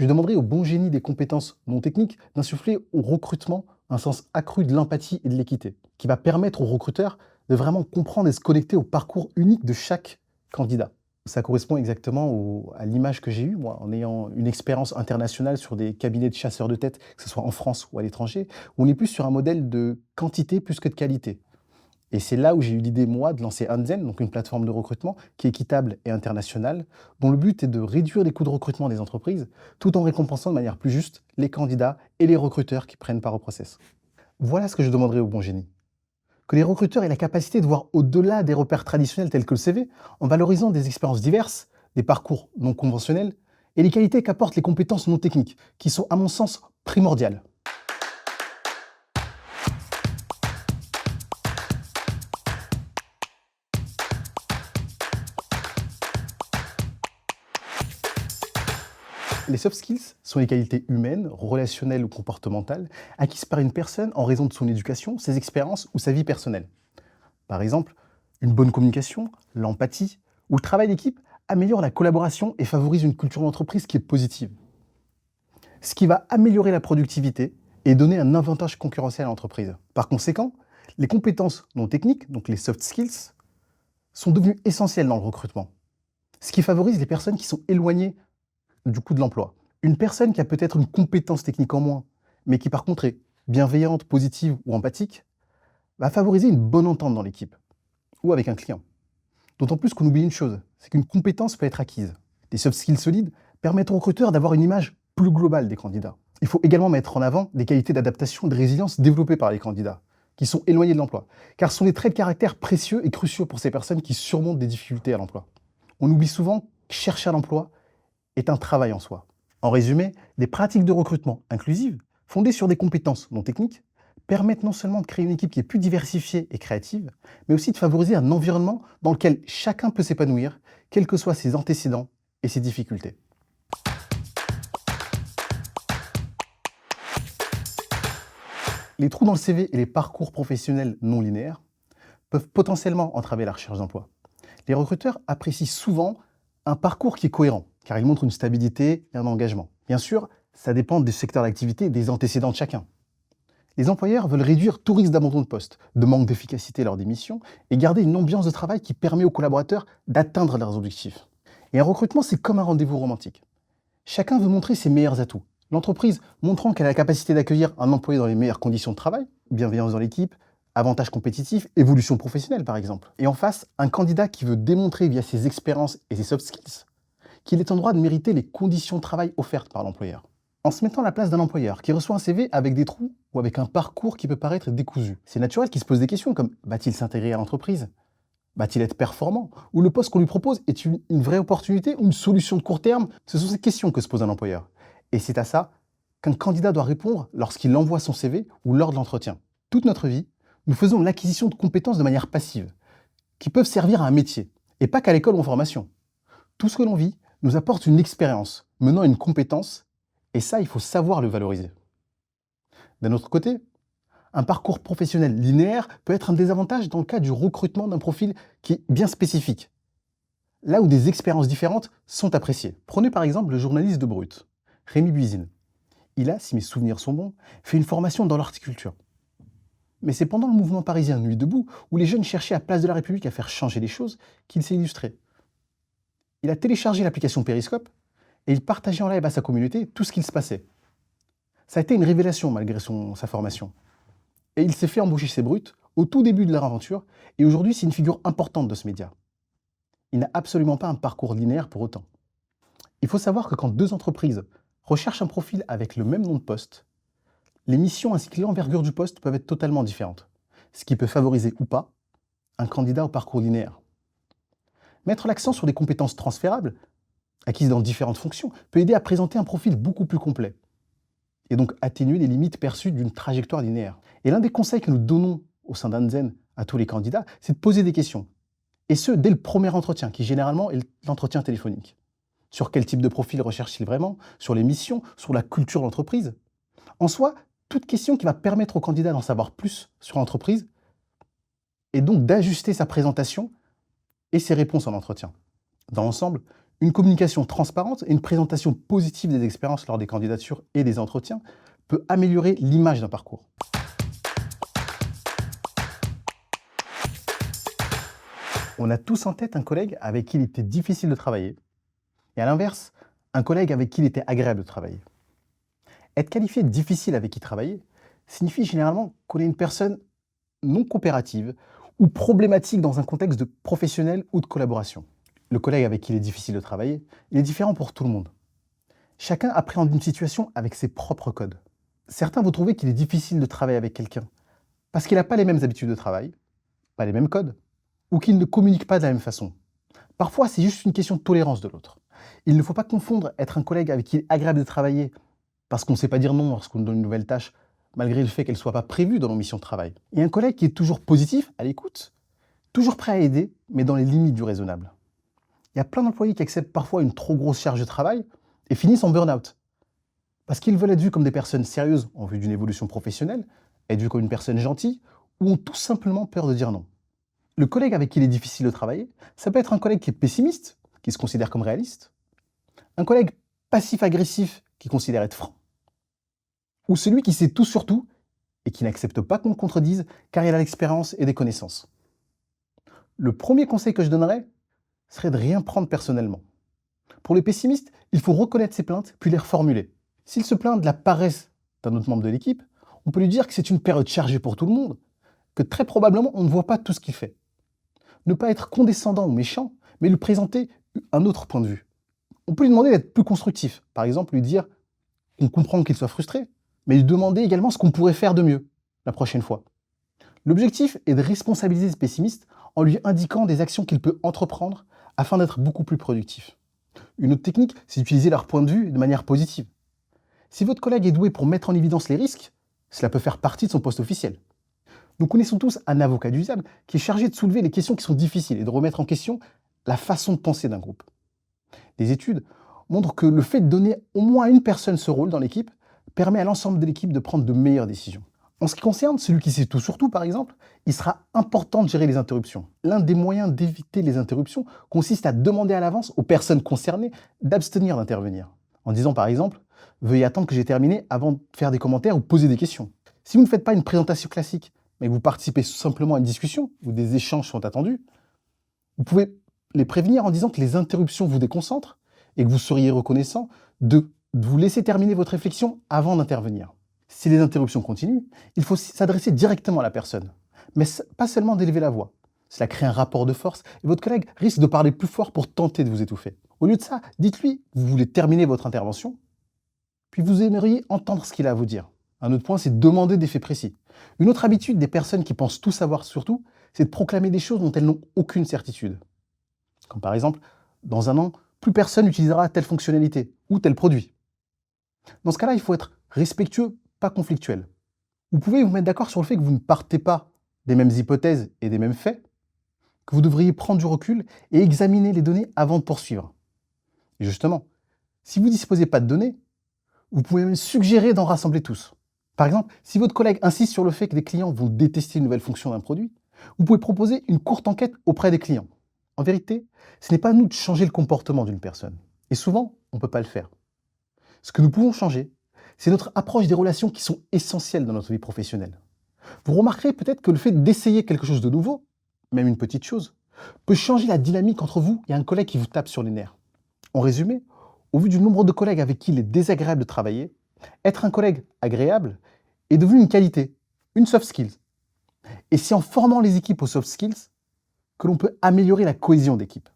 Je demanderai au bon génie des compétences non techniques d'insuffler au recrutement un sens accru de l'empathie et de l'équité, qui va permettre aux recruteurs de vraiment comprendre et se connecter au parcours unique de chaque candidat. Ça correspond exactement à l'image que j'ai eue, moi, en ayant une expérience internationale sur des cabinets de chasseurs de tête, que ce soit en France ou à l'étranger, où on est plus sur un modèle de quantité plus que de qualité. Et c'est là où j'ai eu l'idée, moi, de lancer Hanzen, donc une plateforme de recrutement qui est équitable et internationale, dont le but est de réduire les coûts de recrutement des entreprises, tout en récompensant de manière plus juste les candidats et les recruteurs qui prennent part au process. Voilà ce que je demanderais au bon génie. Que les recruteurs aient la capacité de voir au-delà des repères traditionnels tels que le CV, en valorisant des expériences diverses, des parcours non conventionnels, et les qualités qu'apportent les compétences non techniques, qui sont, à mon sens, primordiales. Les soft skills sont les qualités humaines, relationnelles ou comportementales acquises par une personne en raison de son éducation, ses expériences ou sa vie personnelle. Par exemple, une bonne communication, l'empathie ou le travail d'équipe améliorent la collaboration et favorisent une culture d'entreprise qui est positive. Ce qui va améliorer la productivité et donner un avantage concurrentiel à l'entreprise. Par conséquent, les compétences non techniques, donc les soft skills, sont devenues essentielles dans le recrutement. Ce qui favorise les personnes qui sont éloignées du coût de l'emploi. Une personne qui a peut-être une compétence technique en moins, mais qui par contre est bienveillante, positive ou empathique, va favoriser une bonne entente dans l'équipe ou avec un client. D'autant plus qu'on oublie une chose, c'est qu'une compétence peut être acquise. Les soft skills solides permettent aux recruteurs d'avoir une image plus globale des candidats. Il faut également mettre en avant des qualités d'adaptation et de résilience développées par les candidats, qui sont éloignés de l'emploi, car ce sont des traits de caractère précieux et cruciaux pour ces personnes qui surmontent des difficultés à l'emploi. On oublie souvent que chercher à l'emploi est un travail en soi. En résumé, des pratiques de recrutement inclusives, fondées sur des compétences non techniques, permettent non seulement de créer une équipe qui est plus diversifiée et créative, mais aussi de favoriser un environnement dans lequel chacun peut s'épanouir, quels que soient ses antécédents et ses difficultés. Les trous dans le CV et les parcours professionnels non linéaires peuvent potentiellement entraver la recherche d'emploi. Les recruteurs apprécient souvent un parcours qui est cohérent, car il montre une stabilité et un engagement. Bien sûr, ça dépend des secteurs d'activité et des antécédents de chacun. Les employeurs veulent réduire tout risque d'abandon de poste, de manque d'efficacité lors des missions, et garder une ambiance de travail qui permet aux collaborateurs d'atteindre leurs objectifs. Et un recrutement, c'est comme un rendez-vous romantique. Chacun veut montrer ses meilleurs atouts. L'entreprise montrant qu'elle a la capacité d'accueillir un employé dans les meilleures conditions de travail, bienveillance dans l'équipe, avantages compétitifs, évolution professionnelle par exemple. Et en face, un candidat qui veut démontrer via ses expériences et ses soft skills qu'il est en droit de mériter les conditions de travail offertes par l'employeur. En se mettant à la place d'un employeur qui reçoit un CV avec des trous ou avec un parcours qui peut paraître décousu, c'est naturel qu'il se pose des questions comme va-t-il s'intégrer à l'entreprise? Va-t-il être performant? Ou le poste qu'on lui propose est une vraie opportunité ou une solution de court terme? Ce sont ces questions que se pose un employeur. Et c'est à ça qu'un candidat doit répondre lorsqu'il envoie son CV ou lors de l'entretien. Toute notre vie, nous faisons l'acquisition de compétences de manière passive, qui peuvent servir à un métier, et pas qu'à l'école ou en formation. Tout ce que l'on vit nous apporte une expérience, menant à une compétence, et ça, il faut savoir le valoriser. D'un autre côté, un parcours professionnel linéaire peut être un désavantage dans le cas du recrutement d'un profil qui est bien spécifique, là où des expériences différentes sont appréciées. Prenez par exemple le journaliste de Brut, Rémi Buisine. Il a, si mes souvenirs sont bons, fait une formation dans l'horticulture. Mais c'est pendant le mouvement parisien Nuit debout, où les jeunes cherchaient à Place de la République à faire changer les choses, qu'il s'est illustré. Il a téléchargé l'application Periscope et il partageait en live à sa communauté tout ce qu'il se passait. Ça a été une révélation malgré sa formation. Et il s'est fait embaucher chez Brut au tout début de leur aventure, et aujourd'hui c'est une figure importante de ce média. Il n'a absolument pas un parcours linéaire pour autant. Il faut savoir que quand deux entreprises recherchent un profil avec le même nom de poste, les missions ainsi que l'envergure du poste peuvent être totalement différentes, ce qui peut favoriser ou pas un candidat au parcours linéaire. Mettre l'accent sur des compétences transférables, acquises dans différentes fonctions, peut aider à présenter un profil beaucoup plus complet, et donc atténuer les limites perçues d'une trajectoire linéaire. Et l'un des conseils que nous donnons au sein d'Hanzen à tous les candidats, c'est de poser des questions. Et ce, dès le premier entretien, qui généralement est l'entretien téléphonique. Sur quel type de profil recherche-t-il vraiment? Sur les missions? Sur la culture d'entreprise? En soi, toute question qui va permettre au candidat d'en savoir plus sur l'entreprise, et donc d'ajuster sa présentation et ses réponses en entretien. Dans l'ensemble, Une communication transparente et une présentation positive des expériences lors des candidatures et des entretiens peut améliorer l'image d'un parcours. On a tous en tête un collègue avec qui il était difficile de travailler, et à l'inverse, un collègue avec qui il était agréable de travailler. Être qualifié de difficile avec qui travailler signifie généralement qu'on est une personne non coopérative ou problématique dans un contexte de professionnel ou de collaboration. Le collègue avec qui il est difficile de travailler, il est différent pour tout le monde. Chacun appréhende une situation avec ses propres codes. Certains vont trouver qu'il est difficile de travailler avec quelqu'un parce qu'il n'a pas les mêmes habitudes de travail, pas les mêmes codes, ou qu'il ne communique pas de la même façon. Parfois, c'est juste une question de tolérance de l'autre. Il ne faut pas confondre être un collègue avec qui il est agréable de travailler parce qu'on ne sait pas dire non lorsqu'on nous donne une nouvelle tâche, malgré le fait qu'elle ne soit pas prévue dans nos missions de travail. Et un collègue qui est toujours positif, à l'écoute, toujours prêt à aider, mais dans les limites du raisonnable. Il y a plein d'employés qui acceptent parfois une trop grosse charge de travail et finissent en burn-out. Parce qu'ils veulent être vus comme des personnes sérieuses en vue d'une évolution professionnelle, être vus comme une personne gentille, ou ont tout simplement peur de dire non. Le collègue avec qui il est difficile de travailler, ça peut être un collègue qui est pessimiste, qui se considère comme réaliste, un collègue passif-agressif qui considère être franc, ou celui qui sait tout sur tout et qui n'accepte pas qu'on le contredise car il a l'expérience et des connaissances. Le premier conseil que je donnerais serait de rien prendre personnellement. Pour les pessimistes, il faut reconnaître ses plaintes puis les reformuler. S'il se plaint de la paresse d'un autre membre de l'équipe, on peut lui dire que c'est une période chargée pour tout le monde, que très probablement on ne voit pas tout ce qu'il fait. Ne pas être condescendant ou méchant, mais lui présenter un autre point de vue. On peut lui demander d'être plus constructif. Par exemple, lui dire qu'on comprend qu'il soit frustré, mais lui demander également ce qu'on pourrait faire de mieux la prochaine fois. L'objectif est de responsabiliser ce pessimiste en lui indiquant des actions qu'il peut entreprendre afin d'être beaucoup plus productif. Une autre technique, c'est d'utiliser leur point de vue de manière positive. Si votre collègue est doué pour mettre en évidence les risques, cela peut faire partie de son poste officiel. Nous connaissons tous un avocat du diable qui est chargé de soulever les questions qui sont difficiles et de remettre en question la façon de penser d'un groupe. Des études montrent que le fait de donner au moins à une personne ce rôle dans l'équipe permet à l'ensemble de l'équipe de prendre de meilleures décisions. En ce qui concerne celui qui sait tout sur tout, par exemple, il sera important de gérer les interruptions. L'un des moyens d'éviter les interruptions consiste à demander à l'avance aux personnes concernées d'abstenir d'intervenir. En disant par exemple « Veuillez attendre que j'ai terminé avant de faire des commentaires ou poser des questions ». Si vous ne faites pas une présentation classique, mais que vous participez simplement à une discussion où des échanges sont attendus, vous pouvez les prévenir en disant que les interruptions vous déconcentrent et que vous seriez reconnaissant de vous laisser terminer votre réflexion avant d'intervenir. Si les interruptions continuent, il faut s'adresser directement à la personne, mais pas seulement d'élever la voix. Cela crée un rapport de force et votre collègue risque de parler plus fort pour tenter de vous étouffer. Au lieu de ça, dites-lui que vous voulez terminer votre intervention, puis vous aimeriez entendre ce qu'il a à vous dire. Un autre point, c'est de demander des faits précis. Une autre habitude des personnes qui pensent tout savoir sur tout, c'est de proclamer des choses dont elles n'ont aucune certitude. Comme par exemple, dans un an, plus personne n'utilisera telle fonctionnalité ou tel produit. Dans ce cas-là, il faut être respectueux, pas conflictuel. Vous pouvez vous mettre d'accord sur le fait que vous ne partez pas des mêmes hypothèses et des mêmes faits, que vous devriez prendre du recul et examiner les données avant de poursuivre. Et justement, si vous ne disposez pas de données, vous pouvez même suggérer d'en rassembler tous. Par exemple, si votre collègue insiste sur le fait que les clients vont détester une nouvelle fonction d'un produit, vous pouvez proposer une courte enquête auprès des clients. En vérité, ce n'est pas à nous de changer le comportement d'une personne. Et souvent, on ne peut pas le faire. Ce que nous pouvons changer, c'est notre approche des relations qui sont essentielles dans notre vie professionnelle. Vous remarquerez peut-être que le fait d'essayer quelque chose de nouveau, même une petite chose, peut changer la dynamique entre vous et un collègue qui vous tape sur les nerfs. En résumé, au vu du nombre de collègues avec qui il est désagréable de travailler, être un collègue agréable est devenu une qualité, une soft skills. Et c'est en formant les équipes aux soft skills que l'on peut améliorer la cohésion d'équipe.